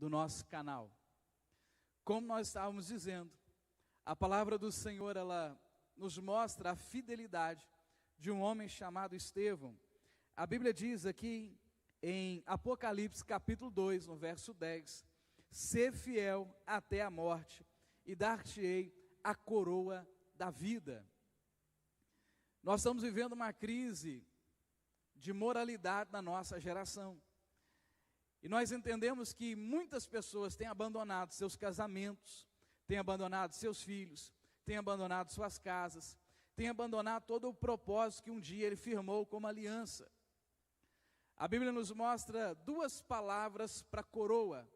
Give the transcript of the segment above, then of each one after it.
do nosso canal. Como nós estávamos dizendo, a palavra do Senhor, ela nos mostra a fidelidade de um homem chamado Estevão. A Bíblia diz aqui em Apocalipse capítulo 2, no verso 10, ser fiel até a morte e dar-te-ei a coroa da vida. Nós estamos vivendo uma crise de moralidade na nossa geração. E nós entendemos que muitas pessoas têm abandonado seus casamentos, têm abandonado seus filhos, têm abandonado suas casas, têm abandonado todo o propósito que um dia ele firmou como aliança. A Bíblia nos mostra duas palavras para coroa.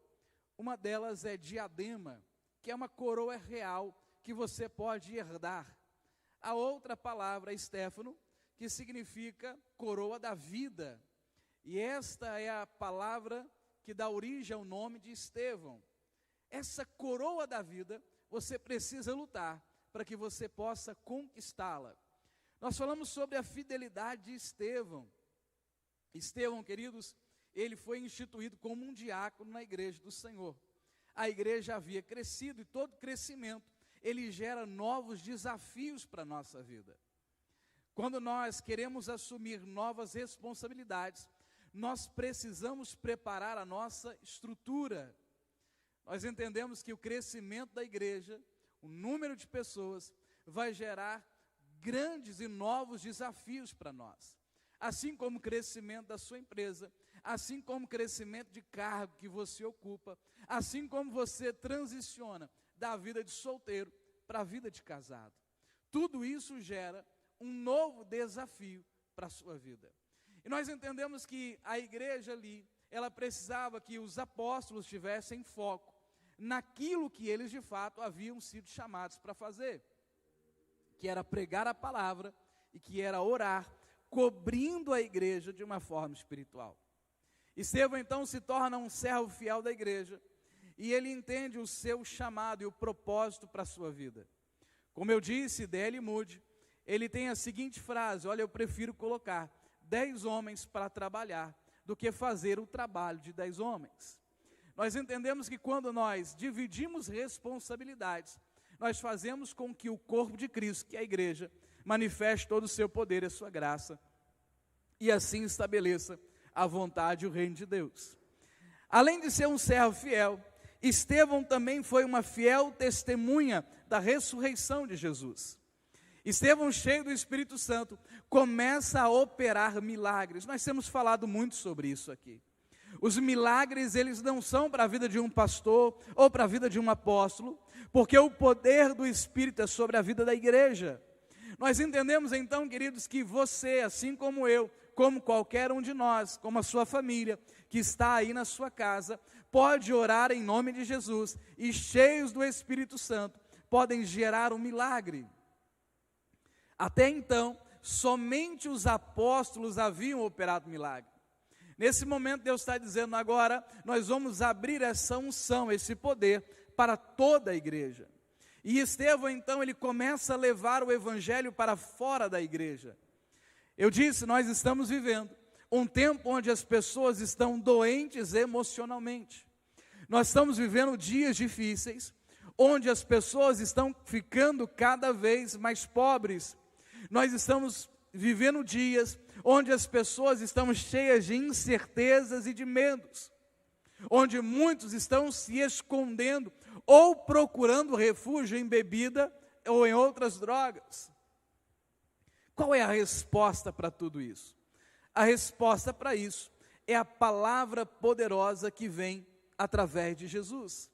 Uma delas é diadema, que é uma coroa real que você pode herdar. A outra palavra é Stefano, que significa coroa da vida. E esta é a palavra que dá origem ao nome de Estevão. Essa coroa da vida, você precisa lutar para que você possa conquistá-la. Nós falamos sobre a fidelidade de Estevão. Estevão, queridos, ele foi instituído como um diácono na igreja do Senhor. A igreja havia crescido e todo crescimento, ele gera novos desafios para a nossa vida. Quando nós queremos assumir novas responsabilidades, nós precisamos preparar a nossa estrutura. Nós entendemos que o crescimento da igreja, o número de pessoas, vai gerar grandes e novos desafios para nós. Assim como o crescimento da sua empresa, assim como o crescimento de cargo que você ocupa, assim como você transiciona da vida de solteiro para a vida de casado. Tudo isso gera um novo desafio para a sua vida. E nós entendemos que a igreja ali, ela precisava que os apóstolos tivessem foco naquilo que eles de fato haviam sido chamados para fazer, que era pregar a palavra e que era orar, cobrindo a igreja de uma forma espiritual. Estevão então se torna um servo fiel da igreja e ele entende o seu chamado e o propósito para a sua vida. Como eu disse, D.L. Moody, ele tem a seguinte frase: olha, eu prefiro colocar 10 homens para trabalhar do que fazer o trabalho de 10 homens. Nós entendemos que quando nós dividimos responsabilidades, nós fazemos com que o corpo de Cristo, que é a igreja, manifeste todo o seu poder e a sua graça, e assim estabeleça a vontade e o reino de Deus. Além de ser um servo fiel, Estevão também foi uma fiel testemunha da ressurreição de Jesus. Estevão, cheio do Espírito Santo, começa a operar milagres. Nós temos falado muito sobre isso aqui. Os milagres, eles não são para a vida de um pastor ou para a vida de um apóstolo, porque o poder do Espírito é sobre a vida da igreja. Nós entendemos então, queridos, que você, assim como eu, como qualquer um de nós, como a sua família, que está aí na sua casa, pode orar em nome de Jesus e, cheios do Espírito Santo, podem gerar um milagre. Até então, somente os apóstolos haviam operado milagre. Nesse momento, Deus está dizendo: agora nós vamos abrir essa unção, esse poder para toda a igreja. E Estevão, então, ele começa a levar o evangelho para fora da igreja. Eu disse, nós estamos vivendo um tempo onde as pessoas estão doentes emocionalmente. Nós estamos vivendo dias difíceis, onde as pessoas estão ficando cada vez mais pobres. Nós estamos vivendo dias onde as pessoas estão cheias de incertezas e de medos, onde muitos estão se escondendo ou procurando refúgio em bebida ou em outras drogas. Qual é a resposta para tudo isso? A resposta para isso é a palavra poderosa que vem através de Jesus.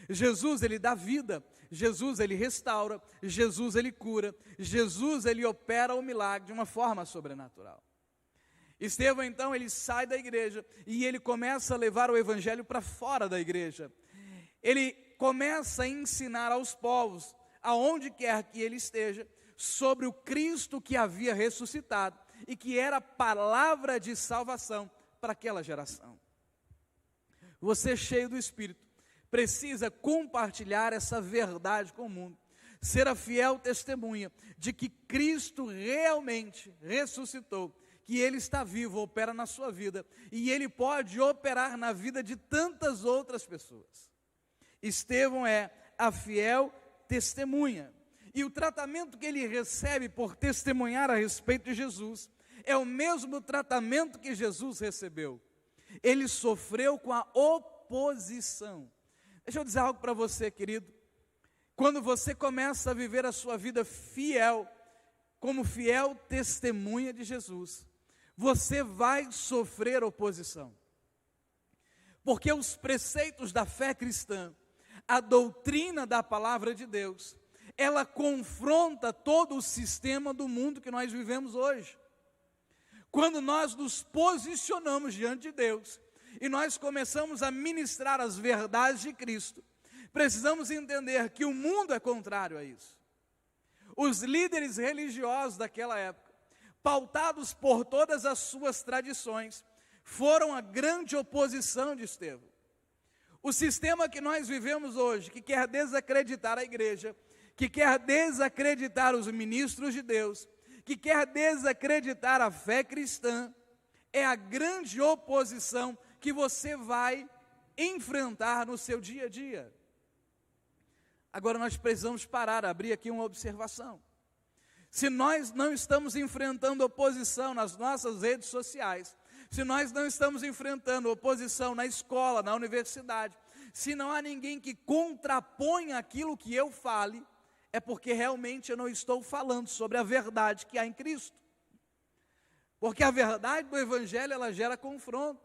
Jesus, ele dá vida, Jesus, ele restaura, Jesus, ele cura, Jesus, ele opera o milagre de uma forma sobrenatural. Estevão, então, ele sai da igreja e ele começa a levar o evangelho para fora da igreja. Ele começa a ensinar aos povos, aonde quer que ele esteja, sobre o Cristo que havia ressuscitado e que era a palavra de salvação para aquela geração. Você, cheio do Espírito, precisa compartilhar essa verdade com o mundo, ser a fiel testemunha de que Cristo realmente ressuscitou, que que Ele está vivo, opera na sua vida, e Ele pode operar na vida de tantas outras pessoas. Estevão é a fiel testemunha, e o tratamento que ele recebe por testemunhar a respeito de Jesus, é o mesmo tratamento que Jesus recebeu. Ele sofreu com a oposição. Deixa eu dizer algo para você, querido. Quando você começa a viver a sua vida fiel, como fiel testemunha de Jesus, você vai sofrer oposição. Porque os preceitos da fé cristã, a doutrina da palavra de Deus, ela confronta todo o sistema do mundo que nós vivemos hoje. Quando nós nos posicionamos diante de Deus, e nós começamos a ministrar as verdades de Cristo, precisamos entender que o mundo é contrário a isso. Os líderes religiosos daquela época, pautados por todas as suas tradições, foram a grande oposição de Estevão. O sistema que nós vivemos hoje, que quer desacreditar a igreja, que quer desacreditar os ministros de Deus, que quer desacreditar a fé cristã, é a grande oposição que você vai enfrentar no seu dia a dia. Agora nós precisamos parar, abrir aqui uma observação. Se nós não estamos enfrentando oposição nas nossas redes sociais, se nós não estamos enfrentando oposição na escola, na universidade, se não há ninguém que contraponha aquilo que eu fale, é porque realmente eu não estou falando sobre a verdade que há em Cristo. Porque a verdade do Evangelho, ela gera confronto.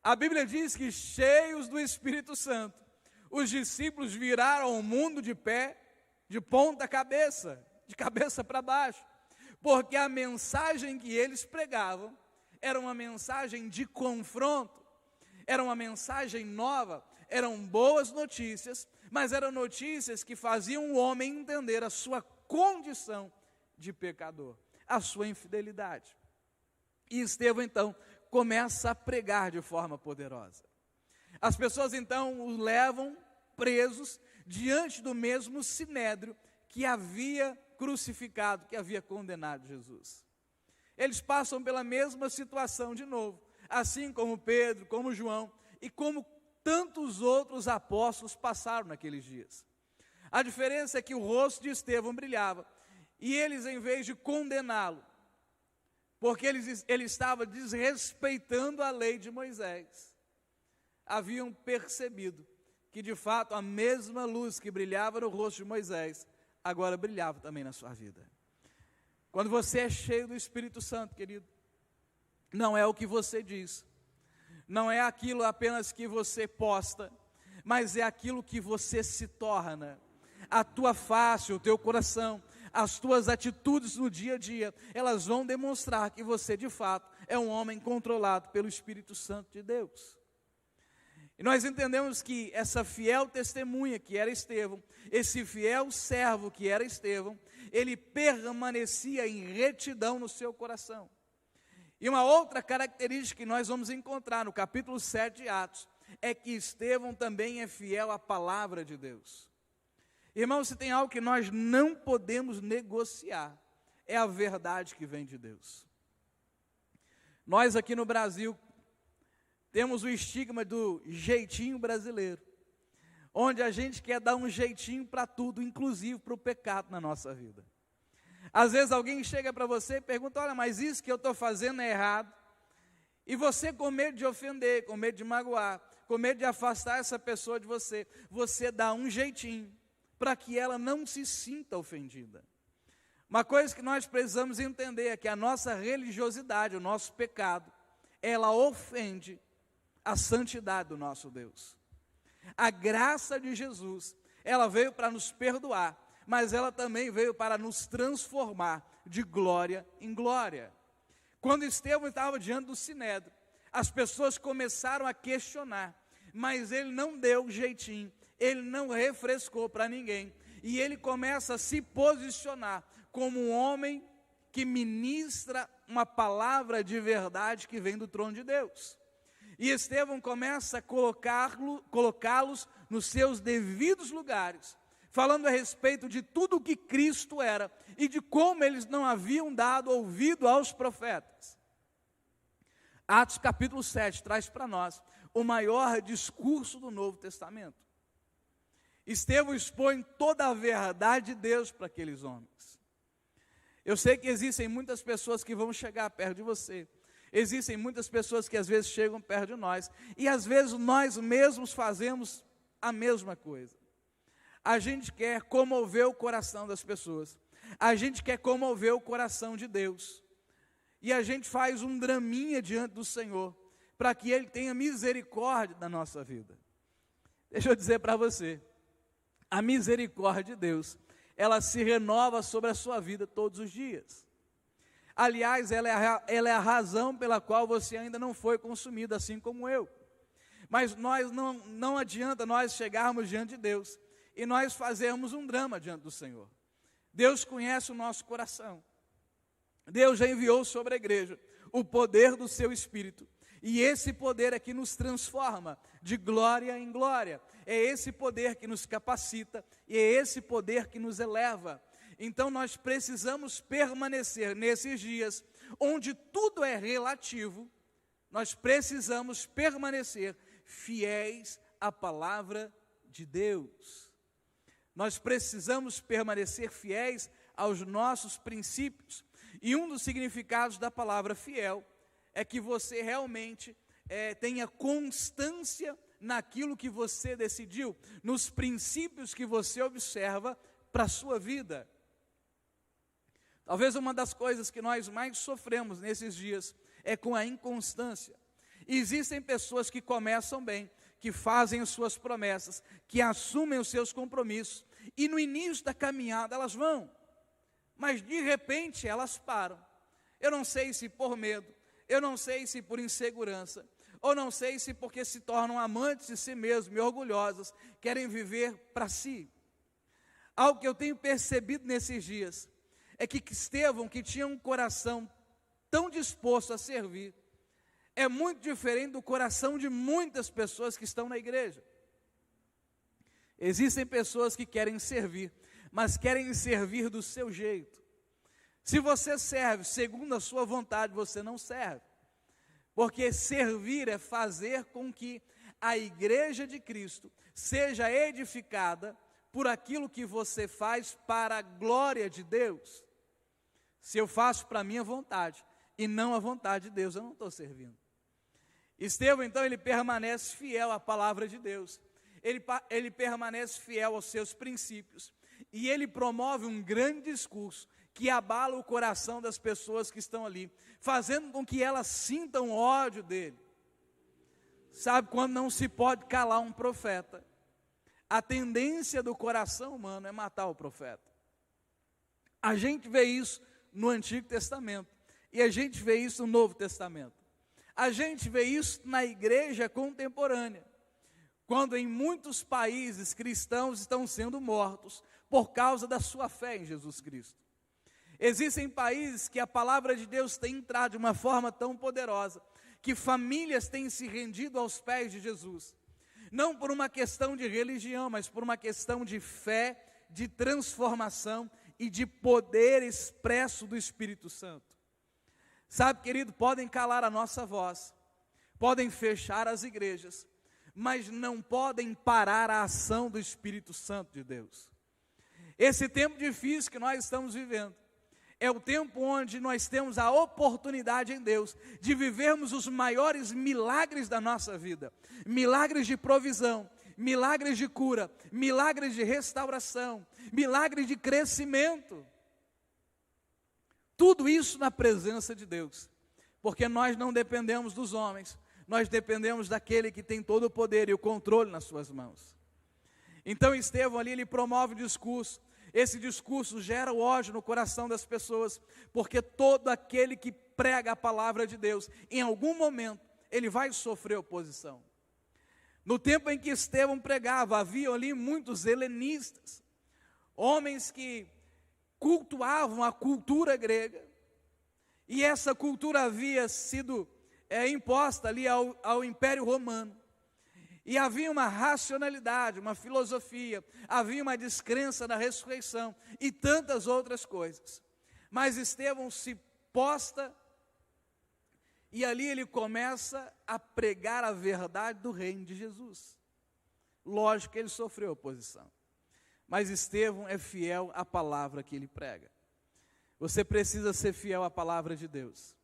A Bíblia diz que, cheios do Espírito Santo, os discípulos viraram o mundo de pé, de ponta cabeça, de cabeça para baixo, porque a mensagem que eles pregavam era uma mensagem de confronto, era uma mensagem nova, eram boas notícias, mas eram notícias que faziam o homem entender a sua condição de pecador, a sua infidelidade. E Estevão então começa a pregar de forma poderosa. As pessoas então o levam presos diante do mesmo sinédrio que havia crucificado, que havia condenado Jesus. Eles passam pela mesma situação de novo, assim como Pedro, como João e como tantos outros apóstolos passaram naqueles dias. A diferença é que o rosto de Estevão brilhava, e eles, em vez de condená-lo, porque ele estava desrespeitando a lei de Moisés, haviam percebido que de fato a mesma luz que brilhava no rosto de Moisés, agora brilhava também na sua vida. Quando você é cheio do Espírito Santo, querido, não é o que você diz, não é aquilo apenas que você posta, mas é aquilo que você se torna. A tua face, o teu coração, as tuas atitudes no dia a dia, elas vão demonstrar que você de fato é um homem controlado pelo Espírito Santo de Deus. E nós entendemos que essa fiel testemunha que era Estevão, esse fiel servo que era Estevão, ele permanecia em retidão no seu coração. E uma outra característica que nós vamos encontrar no capítulo 7 de Atos, é que Estevão também é fiel à palavra de Deus. Irmãos, se tem algo que nós não podemos negociar, é a verdade que vem de Deus. Nós aqui no Brasil, temos o estigma do jeitinho brasileiro, onde a gente quer dar um jeitinho para tudo, inclusive para o pecado na nossa vida. Às vezes alguém chega para você e pergunta, olha, mas isso que eu estou fazendo é errado, e você com medo de ofender, com medo de magoar, com medo de afastar essa pessoa de você, você dá um jeitinho, para que ela não se sinta ofendida. Uma coisa que nós precisamos entender é que a nossa religiosidade, o nosso pecado, ela ofende a santidade do nosso Deus. A graça de Jesus, ela veio para nos perdoar, mas ela também veio para nos transformar de glória em glória. Quando Estevão estava diante do sinédrio, as pessoas começaram a questionar, mas ele não deu jeitinho, ele não refrescou para ninguém, e ele começa a se posicionar como um homem que ministra uma palavra de verdade que vem do trono de Deus. E Estevão começa a colocá-los nos seus devidos lugares, falando a respeito de tudo o que Cristo era e de como eles não haviam dado ouvido aos profetas. Atos capítulo 7 traz para nós o maior discurso do Novo Testamento. Estevão expõe toda a verdade de Deus para aqueles homens. Eu sei que existem muitas pessoas que vão chegar perto de você. Existem muitas pessoas que às vezes chegam perto de nós. E às vezes nós mesmos fazemos a mesma coisa. A gente quer comover o coração das pessoas. A gente quer comover o coração de Deus. E a gente faz um draminha diante do Senhor, para que Ele tenha misericórdia da nossa vida. Deixa eu dizer para você, a misericórdia de Deus, ela se renova sobre a sua vida todos os dias. Aliás, ela é a razão pela qual você ainda não foi consumido, assim como eu. Mas não adianta nós chegarmos diante de Deus e nós fazermos um drama diante do Senhor. Deus conhece o nosso coração. Deus já enviou sobre a igreja o poder do seu Espírito. E esse poder é que nos transforma de glória em glória. É esse poder que nos capacita e é esse poder que nos eleva. Então nós precisamos permanecer nesses dias onde tudo é relativo. Nós precisamos permanecer fiéis à palavra de Deus. Nós precisamos permanecer fiéis aos nossos princípios. E um dos significados da palavra fiel é que você realmente tenha constância naquilo que você decidiu, nos princípios que você observa para a sua vida. Talvez uma das coisas que nós mais sofremos nesses dias é com a inconstância. Existem pessoas que começam bem, que fazem as suas promessas, que assumem os seus compromissos, e no início da caminhada elas vão, mas de repente elas param. Eu não sei se por medo, eu não sei se por insegurança, ou não sei se porque se tornam amantes de si mesmos e orgulhosas, querem viver para si. Algo que eu tenho percebido nesses dias, é que Estevão, que tinha um coração tão disposto a servir, é muito diferente do coração de muitas pessoas que estão na igreja. Existem pessoas que querem servir, mas querem servir do seu jeito. Se você serve segundo a sua vontade, você não serve. Porque servir é fazer com que a igreja de Cristo seja edificada por aquilo que você faz para a glória de Deus. Se eu faço para a minha vontade e não a vontade de Deus, eu não estou servindo. Estevão, então, ele permanece fiel à palavra de Deus. Ele permanece fiel aos seus princípios. E ele promove um grande discurso que abala o coração das pessoas que estão ali, fazendo com que elas sintam ódio dele. Sabe quando não se pode calar um profeta? A tendência do coração humano é matar o profeta. A gente vê isso no Antigo Testamento e a gente vê isso no Novo Testamento. A gente vê isso na igreja contemporânea, quando em muitos países cristãos estão sendo mortos por causa da sua fé em Jesus Cristo. Existem países que a palavra de Deus tem entrado de uma forma tão poderosa, que famílias têm se rendido aos pés de Jesus, não por uma questão de religião, mas por uma questão de fé, de transformação e de poder expresso do Espírito Santo. Sabe, querido, podem calar a nossa voz, podem fechar as igrejas, mas não podem parar a ação do Espírito Santo de Deus. Esse tempo difícil que nós estamos vivendo, é o tempo onde nós temos a oportunidade em Deus, de vivermos os maiores milagres da nossa vida, milagres de provisão, milagres de cura, milagres de restauração, milagres de crescimento, tudo isso na presença de Deus, porque nós não dependemos dos homens, nós dependemos daquele que tem todo o poder e o controle nas suas mãos. Então Estevão ali, ele promove o discurso. Esse discurso gera o ódio no coração das pessoas, porque todo aquele que prega a palavra de Deus, em algum momento, ele vai sofrer oposição. No tempo em que Estevão pregava, havia ali muitos helenistas, homens que cultuavam a cultura grega, e essa cultura havia sido imposta ali ao Império Romano. E havia uma racionalidade, uma filosofia, havia uma descrença na ressurreição e tantas outras coisas. Mas Estevão se posta e ali ele começa a pregar a verdade do reino de Jesus. Lógico que ele sofreu oposição, mas Estevão é fiel à palavra que ele prega. Você precisa ser fiel à palavra de Deus.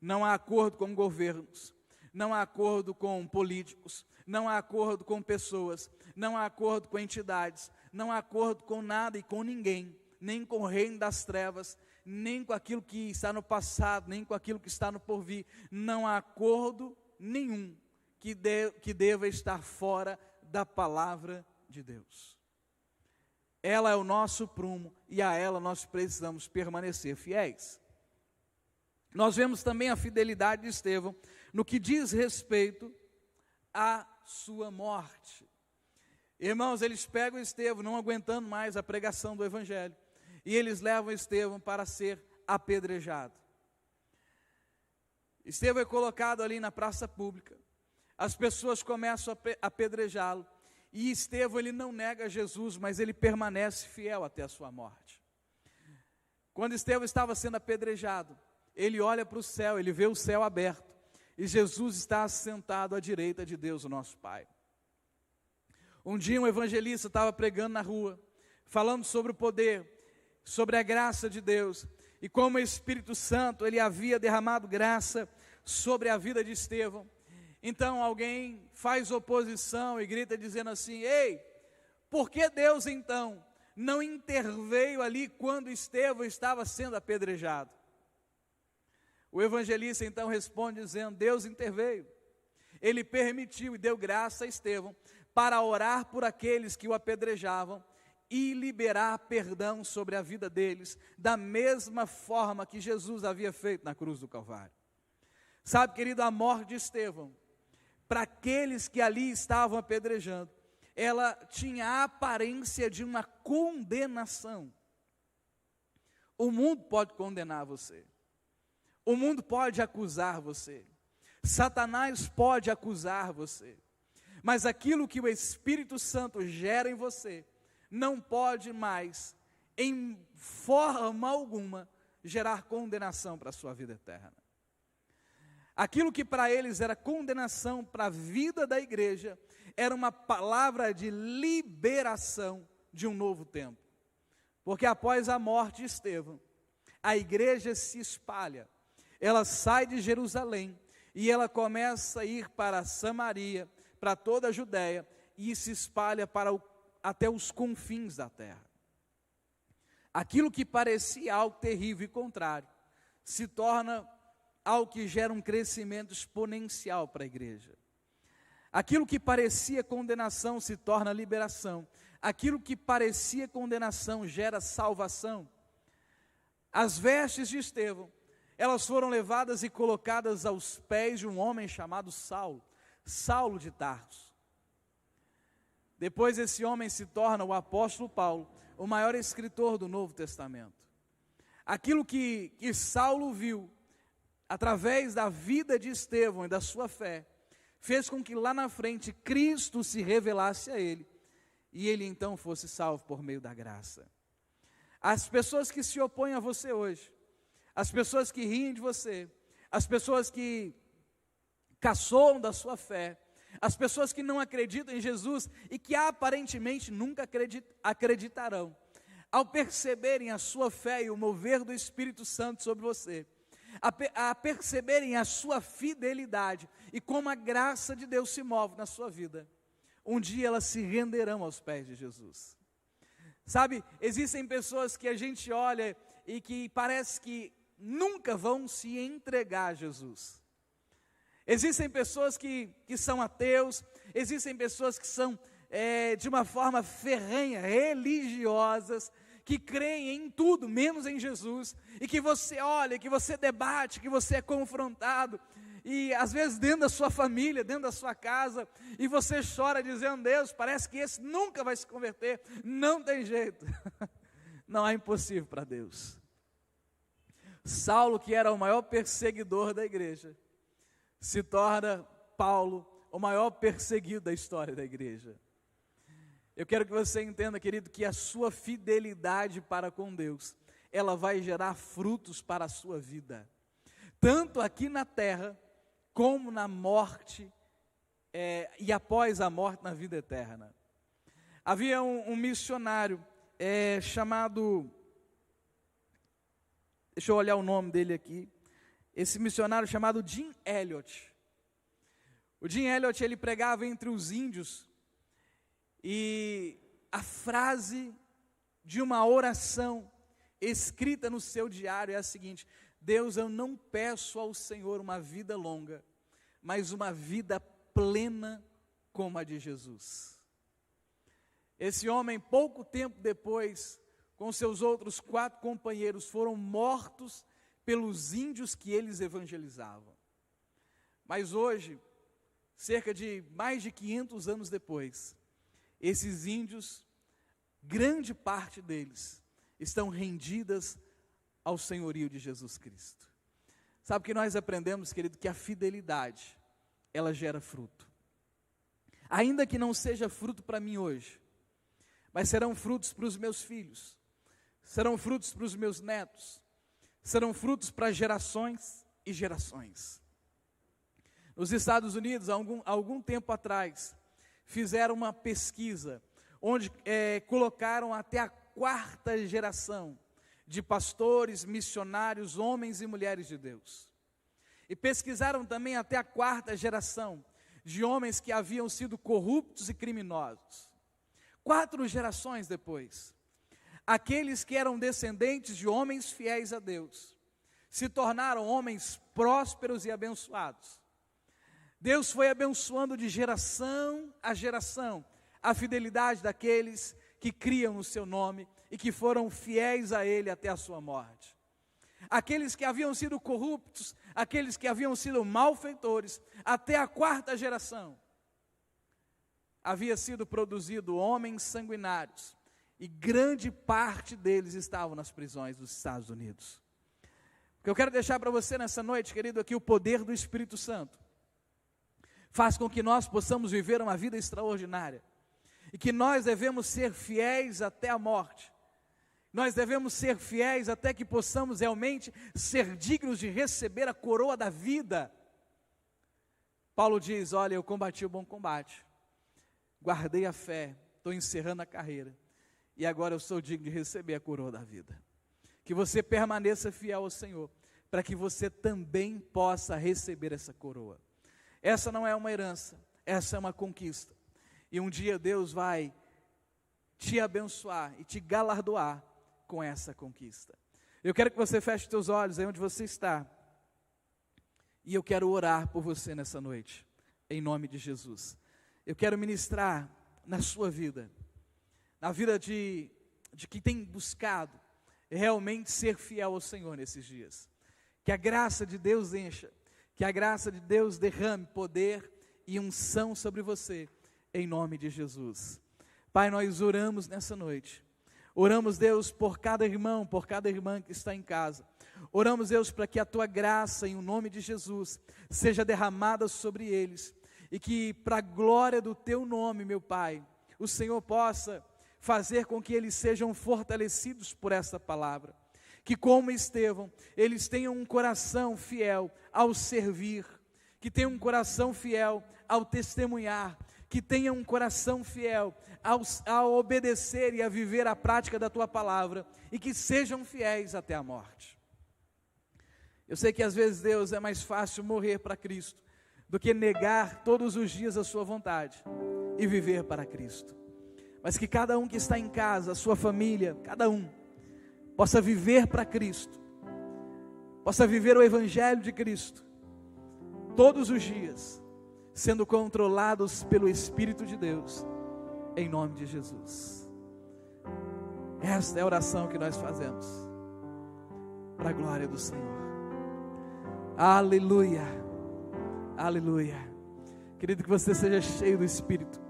Não há acordo com governos, não há acordo com políticos, não há acordo com pessoas, não há acordo com entidades, não há acordo com nada e com ninguém, nem com o reino das trevas, nem com aquilo que está no passado, nem com aquilo que está no porvir. Não há acordo nenhum que deva estar fora da palavra de Deus. Ela é o nosso prumo e a ela nós precisamos permanecer fiéis. Nós vemos também a fidelidade de Estevão no que diz respeito à sua morte. Irmãos, eles pegam Estevão, não aguentando mais a pregação do evangelho, e eles levam Estevão para ser apedrejado. Estevão é colocado ali na praça pública, as pessoas começam a apedrejá-lo, e Estevão ele não nega Jesus, mas ele permanece fiel até a sua morte. Quando Estevão estava sendo apedrejado, ele olha para o céu, ele vê o céu aberto, e Jesus está assentado à direita de Deus, o nosso Pai. Um dia um evangelista estava pregando na rua, falando sobre o poder, sobre a graça de Deus, e como o Espírito Santo, ele havia derramado graça sobre a vida de Estevão. Então alguém faz oposição e grita dizendo assim: ei, por que Deus então não interveio ali quando Estevão estava sendo apedrejado? O evangelista então responde dizendo: Deus interveio, Ele permitiu e deu graça a Estevão para orar por aqueles que o apedrejavam e liberar perdão sobre a vida deles, da mesma forma que Jesus havia feito na cruz do Calvário. Sabe, querido, a morte de Estevão, para aqueles que ali estavam apedrejando, ela tinha a aparência de uma condenação. O mundo pode condenar você, o mundo pode acusar você, Satanás pode acusar você, mas aquilo que o Espírito Santo gera em você, não pode mais, em forma alguma, gerar condenação para a sua vida eterna. Aquilo que para eles era condenação para a vida da igreja, era uma palavra de liberação de um novo tempo. Porque após a morte de Estevão, a igreja se espalha, ela sai de Jerusalém, e ela começa a ir para Samaria, para toda a Judéia, e se espalha até os confins da terra. Aquilo que parecia algo terrível e contrário, se torna algo que gera um crescimento exponencial para a igreja. Aquilo que parecia condenação se torna liberação. Aquilo que parecia condenação gera salvação. As vestes de Estevão, elas foram levadas e colocadas aos pés de um homem chamado Saulo, Saulo de Tarso. Depois esse homem se torna o apóstolo Paulo, o maior escritor do Novo Testamento. Aquilo que Saulo viu, através da vida de Estevão e da sua fé, fez com que lá na frente Cristo se revelasse a ele, e ele então fosse salvo por meio da graça. As pessoas que se opõem a você hoje, as pessoas que riem de você, as pessoas que caçoam da sua fé, as pessoas que não acreditam em Jesus e que aparentemente nunca acreditarão, ao perceberem a sua fé e o mover do Espírito Santo sobre você, a perceberem a sua fidelidade e como a graça de Deus se move na sua vida, um dia elas se renderão aos pés de Jesus. Sabe, existem pessoas que a gente olha e que parece que nunca vão se entregar a Jesus. Existem pessoas que são ateus, existem pessoas que são de uma forma ferrenha, religiosas, que creem em tudo, menos em Jesus, e que você olha, que você debate, que você é confrontado, e às vezes dentro da sua família, dentro da sua casa, e você chora dizendo: Deus, parece que esse nunca vai se converter, não tem jeito. Não é impossível para Deus. Saulo, que era o maior perseguidor da igreja, se torna Paulo, o maior perseguido da história da igreja. Eu quero que você entenda, querido, que a sua fidelidade para com Deus, ela vai gerar frutos para a sua vida, tanto aqui na terra, como na morte, e após a morte na vida eterna. Havia um missionário chamado, deixa eu olhar o nome dele aqui, esse missionário chamado Jim Elliot. O Jim Elliot, ele pregava entre os índios, e a frase de uma oração escrita no seu diário é a seguinte: Deus, eu não peço ao Senhor uma vida longa, mas uma vida plena como a de Jesus. Esse homem, pouco tempo depois, com seus outros 4 companheiros, foram mortos pelos índios que eles evangelizavam. Mas hoje, cerca de mais de 500 anos depois, esses índios, grande parte deles, estão rendidas ao senhorio de Jesus Cristo. Sabe o que nós aprendemos, querido? Que a fidelidade, ela gera fruto. Ainda que não seja fruto para mim hoje, mas serão frutos para os meus filhos, serão frutos para os meus netos, serão frutos para gerações e gerações. Nos Estados Unidos, há algum tempo atrás, fizeram uma pesquisa, onde colocaram até a 4ª geração de pastores, missionários, homens e mulheres de Deus. E pesquisaram também até a 4ª geração de homens que haviam sido corruptos e criminosos. 4 gerações depois, aqueles que eram descendentes de homens fiéis a Deus, se tornaram homens prósperos e abençoados. Deus foi abençoando de geração a geração a fidelidade daqueles que criam no seu nome e que foram fiéis a Ele até a sua morte. Aqueles que haviam sido corruptos, aqueles que haviam sido malfeitores, até a 4ª geração, havia sido produzido homens sanguinários, e grande parte deles estavam nas prisões dos Estados Unidos. O que eu quero deixar para você nessa noite, querido, é que o poder do Espírito Santo faz com que nós possamos viver uma vida extraordinária, e que nós devemos ser fiéis até a morte. Nós devemos ser fiéis até que possamos realmente ser dignos de receber a coroa da vida. Paulo diz: olha, eu combati o bom combate, guardei a fé, estou encerrando a carreira, e agora eu sou digno de receber a coroa da vida. Que você permaneça fiel ao Senhor, para que você também possa receber essa coroa. Essa não é uma herança, essa é uma conquista. E um dia Deus vai te abençoar e te galardoar com essa conquista. Eu quero que você feche os seus olhos aí onde você está. E eu quero orar por você nessa noite, em nome de Jesus. Eu quero ministrar na sua vida, na vida de quem tem buscado realmente ser fiel ao Senhor nesses dias. Que a graça de Deus encha, que a graça de Deus derrame poder e unção sobre você, em nome de Jesus. Pai, nós oramos nessa noite. Oramos, Deus, por cada irmão, por cada irmã que está em casa. Oramos, Deus, para que a Tua graça, em o nome de Jesus, seja derramada sobre eles. E que, para a glória do Teu nome, meu Pai, o Senhor possa fazer com que eles sejam fortalecidos por essa palavra. Que, como Estevão, eles tenham um coração fiel ao servir, que tenham um coração fiel ao testemunhar, que tenham um coração fiel ao obedecer e a viver a prática da Tua palavra, e que sejam fiéis até a morte. Eu sei que às vezes, Deus, é mais fácil morrer para Cristo, do que negar todos os dias a sua vontade, e viver para Cristo. Mas que cada um que está em casa, a sua família, cada um, possa viver para Cristo, possa viver o Evangelho de Cristo, todos os dias, sendo controlados pelo Espírito de Deus, em nome de Jesus. Esta é a oração que nós fazemos, para a glória do Senhor. Aleluia, aleluia. Querido, que você seja cheio do Espírito.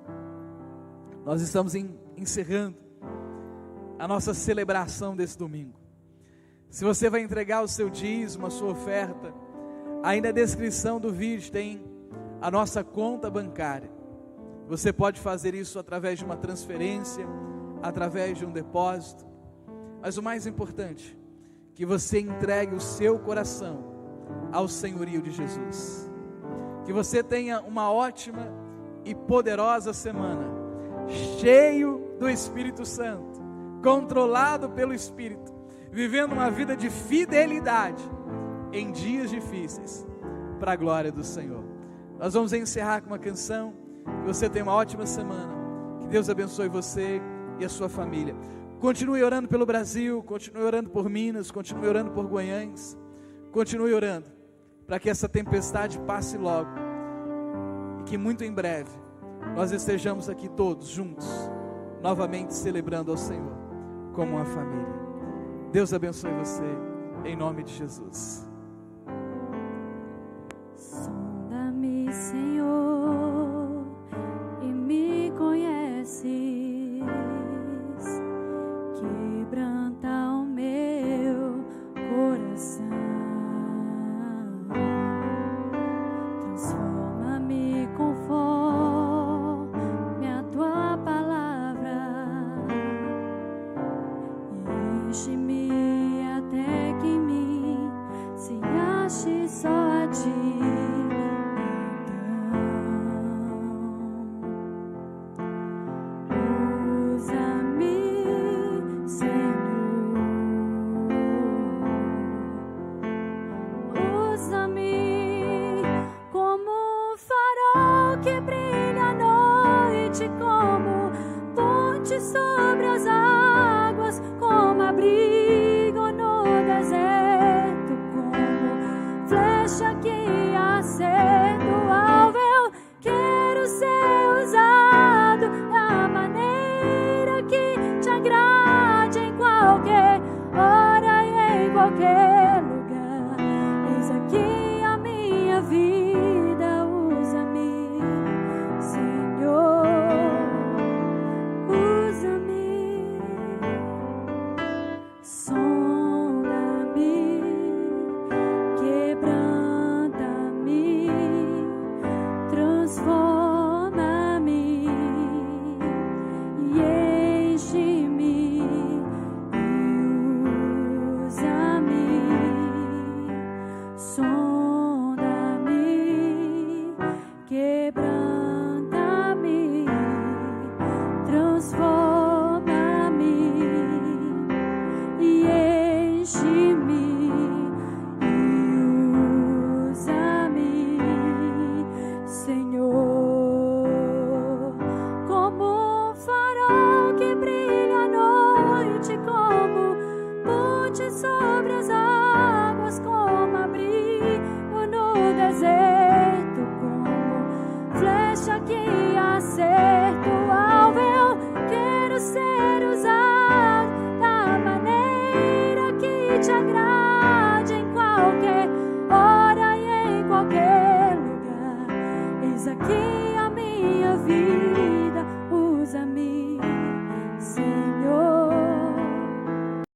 Nós estamos encerrando a nossa celebração desse domingo. Se você vai entregar o seu dízimo, a sua oferta, aí na descrição do vídeo tem a nossa conta bancária. Você pode fazer isso através de uma transferência, através de um depósito, mas o mais importante, que você entregue o seu coração ao senhorio de Jesus. Que você tenha uma ótima e poderosa semana, cheio do Espírito Santo, controlado pelo Espírito, vivendo uma vida de fidelidade em dias difíceis, para a glória do Senhor. Nós vamos encerrar com uma canção. Que você tenha uma ótima semana, que Deus abençoe você e a sua família. Continue orando pelo Brasil, continue orando por Minas, continue orando por Goiânia, continue orando para que essa tempestade passe logo e que muito em breve nós estejamos aqui todos juntos, novamente celebrando ao Senhor como uma família. Deus abençoe você, em nome de Jesus. Sonda-me, Senhor, e me conheces, quebranta o meu coração, transforma-me conforme a tua palavra, e enche-me até que em mim se ache só a ti. Sobre as águas, como abrigo no deserto, como flecha que acerta o alvo. Eu quero ser usado da maneira que te agrade, em qualquer hora e em qualquer lugar. Eis aqui a minha vida, usa-me, Senhor. Sonda-me, quebranta-me, transforma-me e enche-me e usa-me. Sonda-me, quebranta-me, transforma-me e enche-me e usa-me, Senhor, como um farol que brilha à noite, como ponte sobre as águas, como abrigo no deserto, como flecha que acerta o alvo. Eu quero ser usado da maneira que te agrada.